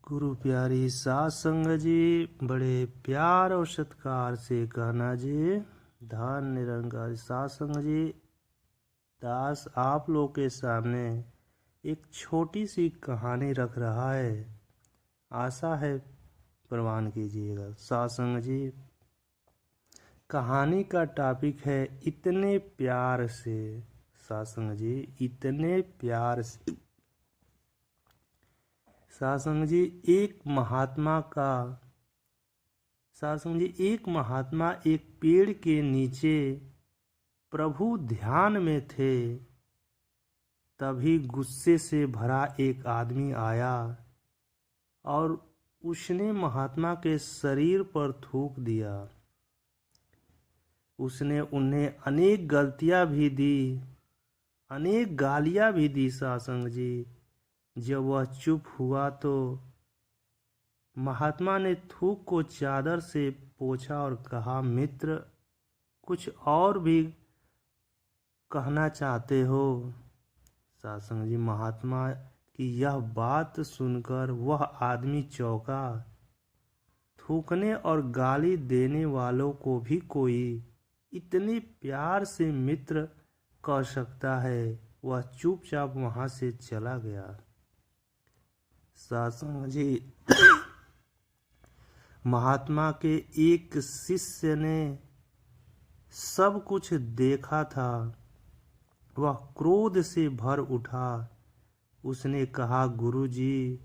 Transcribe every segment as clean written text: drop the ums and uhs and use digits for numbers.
गुरु प्यारी सास संगत जी, बड़े प्यार और सत्कार से कहना जी। धन निरंकार सास संगत जी, दास आप लोग के सामने एक छोटी सी कहानी रख रहा है। आशा है प्रवान कीजिएगा। सास संगत जी, कहानी का टॉपिक है इतने प्यार से। सास संगत जी, इतने प्यार से। सासंग जी, एक महात्मा एक पेड़ के नीचे प्रभु ध्यान में थे। तभी गुस्से से भरा एक आदमी आया और उसने महात्मा के शरीर पर थूक दिया। उसने उन्हें अनेक गलतियां भी दी, अनेक गालियां भी दी। सासंग जी, जब वह चुप हुआ तो महात्मा ने थूक को चादर से पोंछा और कहा, मित्र, कुछ और भी कहना चाहते हो? सासंग जी, महात्मा की यह बात सुनकर वह आदमी चौंका। थूकने और गाली देने वालों को भी कोई इतने प्यार से मित्र कह सकता है? वह चुपचाप वहां से चला गया। सासंग जी, महात्मा के एक शिष्य ने सब कुछ देखा था। वह क्रोध से भर उठा। उसने कहा, गुरुजी,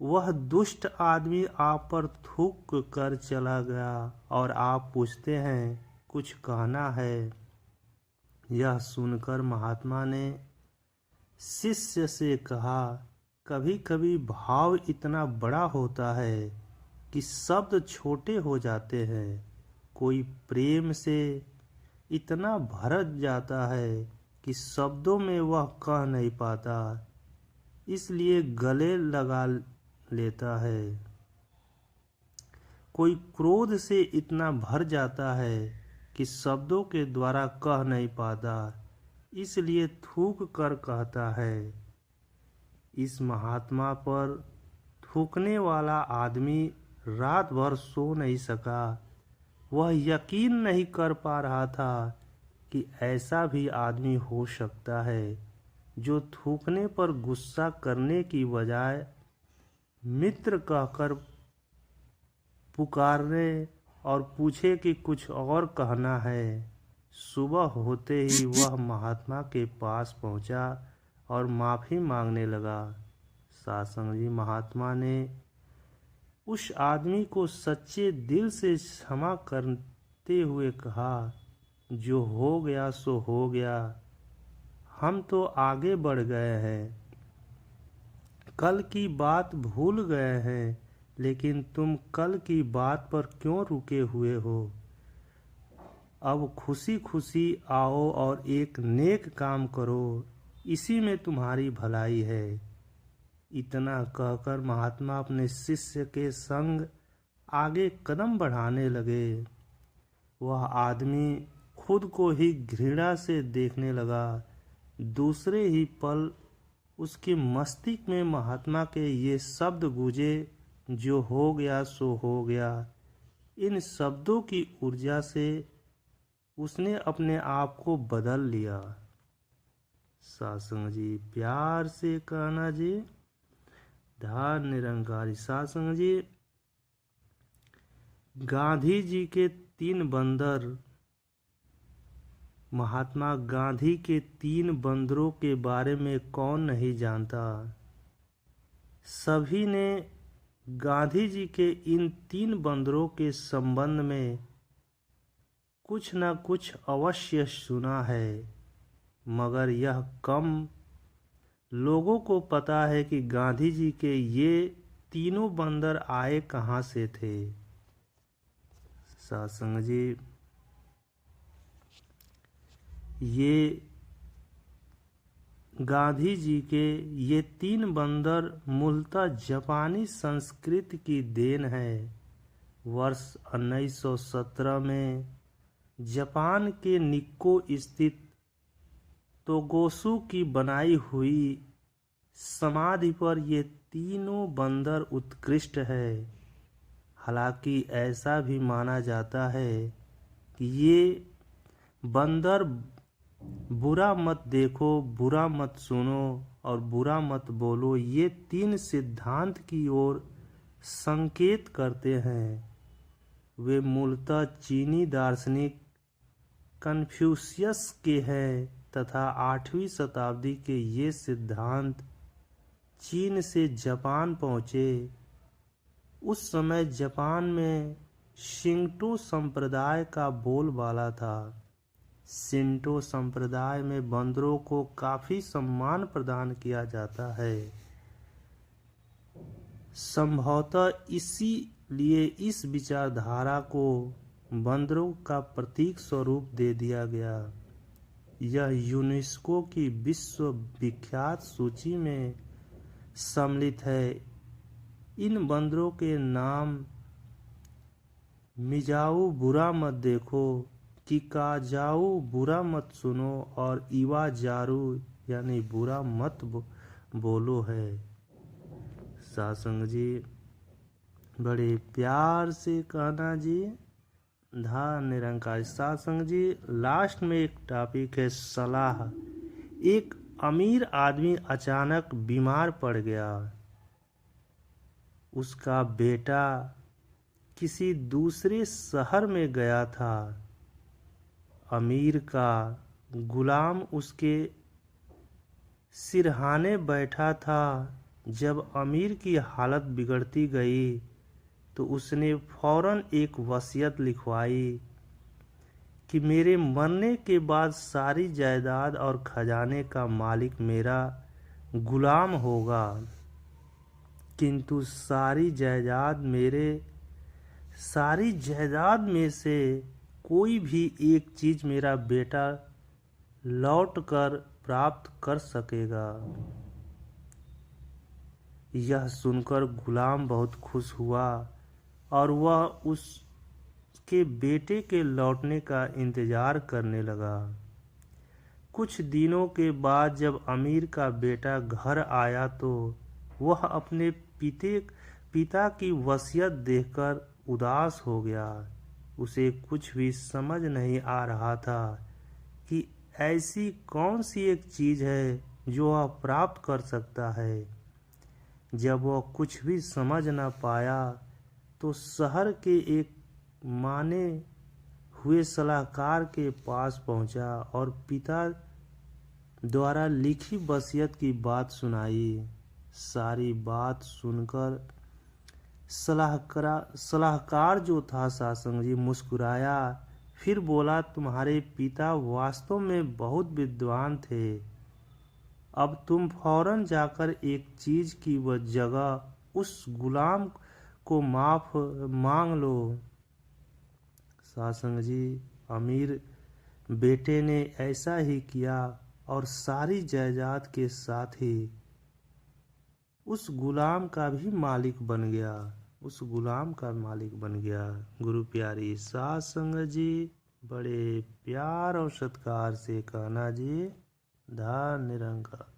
वह दुष्ट आदमी आप पर थूक कर चला गया और आप पूछते हैं कुछ कहना है। यह सुनकर महात्मा ने शिष्य से कहा, कभी कभी भाव इतना बड़ा होता है कि शब्द छोटे हो जाते हैं। कोई प्रेम से इतना भर जाता है कि शब्दों में वह कह नहीं पाता, इसलिए गले लगा लेता है। कोई क्रोध से इतना भर जाता है कि शब्दों के द्वारा कह नहीं पाता, इसलिए थूक कर कहता है। इस महात्मा पर थूकने वाला आदमी रात भर सो नहीं सका। वह यकीन नहीं कर पा रहा था कि ऐसा भी आदमी हो सकता है जो थूकने पर गुस्सा करने की बजाय मित्र कहकर पुकारने और पूछे कि कुछ और कहना है। सुबह होते ही वह महात्मा के पास पहुंचा और माफ़ी मांगने लगा। सासंग जी, महात्मा ने उस आदमी को सच्चे दिल से क्षमा करते हुए कहा, जो हो गया सो हो गया, हम तो आगे बढ़ गए हैं, कल की बात भूल गए हैं, लेकिन तुम कल की बात पर क्यों रुके हुए हो? अब खुशी खुशी आओ और एक नेक काम करो, इसी में तुम्हारी भलाई है। इतना कहकर महात्मा अपने शिष्य के संग आगे कदम बढ़ाने लगे। वह आदमी खुद को ही घृणा से देखने लगा। दूसरे ही पल उसके मस्तिष्क में महात्मा के ये शब्द गूंजे, जो हो गया सो हो गया। इन शब्दों की ऊर्जा से उसने अपने आप को बदल लिया। सासंग जी, प्यार से कहना जी। धन निरंकारी सासंग जी, गांधी जी के 3 बंदर। महात्मा गांधी के 3 बंदरों के बारे में कौन नहीं जानता। सभी ने गांधी जी के इन 3 बंदरों के संबंध में कुछ न कुछ अवश्य सुना है, मगर यह कम लोगों को पता है कि गांधी जी के ये तीनों बंदर आए कहाँ से थे। सासंग जी, ये गांधी जी के ये 3 बंदर मूलतः जापानी संस्कृति की देन है। वर्ष 1917 में जापान के निक्को स्थित तोगोसु की बनाई हुई समाधि पर ये तीनों बंदर उत्कृष्ट है। हालांकि ऐसा भी माना जाता है कि ये बंदर बुरा मत देखो, बुरा मत सुनो और बुरा मत बोलो, ये तीन सिद्धांत की ओर संकेत करते हैं। वे मूलतः चीनी दार्शनिक कन्फ्यूशियस के हैं तथा 8वीं शताब्दी के ये सिद्धांत चीन से जापान पहुँचे। उस समय जापान में शिंटो संप्रदाय का बोलबाला था। शिंटो संप्रदाय में बंदरों को काफी सम्मान प्रदान किया जाता है। संभवतः इसीलिए इस विचारधारा को बंदरों का प्रतीक स्वरूप दे दिया गया। यह यूनेस्को की विश्व विख्यात सूची में सम्मिलित है। इन बंदरों के नाम मिजाऊ बुरा मत देखो, किकाजाऊ बुरा मत सुनो और इवाजारू यानी बुरा मत बोलो है। सासंग जी बड़े प्यार से कहना जी, धा निरंकार। सासंग जी लास्ट में एक टॉपिक है सलाह। एक अमीर आदमी अचानक बीमार पड़ गया। उसका बेटा किसी दूसरे शहर में गया था। अमीर का गुलाम उसके सिरहाने बैठा था। जब अमीर की हालत बिगड़ती गई तो उसने फौरन एक वसीयत लिखवाई कि मेरे मरने के बाद सारी जायदाद और खजाने का मालिक मेरा गुलाम होगा, किंतु सारी जायदाद में से कोई भी एक चीज मेरा बेटा लौट कर प्राप्त कर सकेगा। यह सुनकर गुलाम बहुत खुश हुआ और वह उसके बेटे के लौटने का इंतजार करने लगा। कुछ दिनों के बाद जब अमीर का बेटा घर आया तो वह अपने पिता की वसीयत देखकर उदास हो गया। उसे कुछ भी समझ नहीं आ रहा था कि ऐसी कौन सी एक चीज है जो वह प्राप्त कर सकता है। जब वह कुछ भी समझ न पाया तो शहर के एक माने हुए सलाहकार के पास पहुंचा और पिता द्वारा लिखी वसीयत की बात सुनाई। सारी बात सुनकर सलाहकार जो था सासंग जी मुस्कुराया, फिर बोला, तुम्हारे पिता वास्तव में बहुत विद्वान थे। अब तुम फौरन जाकर एक चीज की वह जगह उस गुलाम को मांग लो। सासंग जी अमीर बेटे ने ऐसा ही किया और सारी जायदाद के साथ ही उस गुलाम का भी मालिक बन गया। गुरु प्यारी सासंग जी बड़े प्यार और सत्कार से कहना जी, धा निरंकार।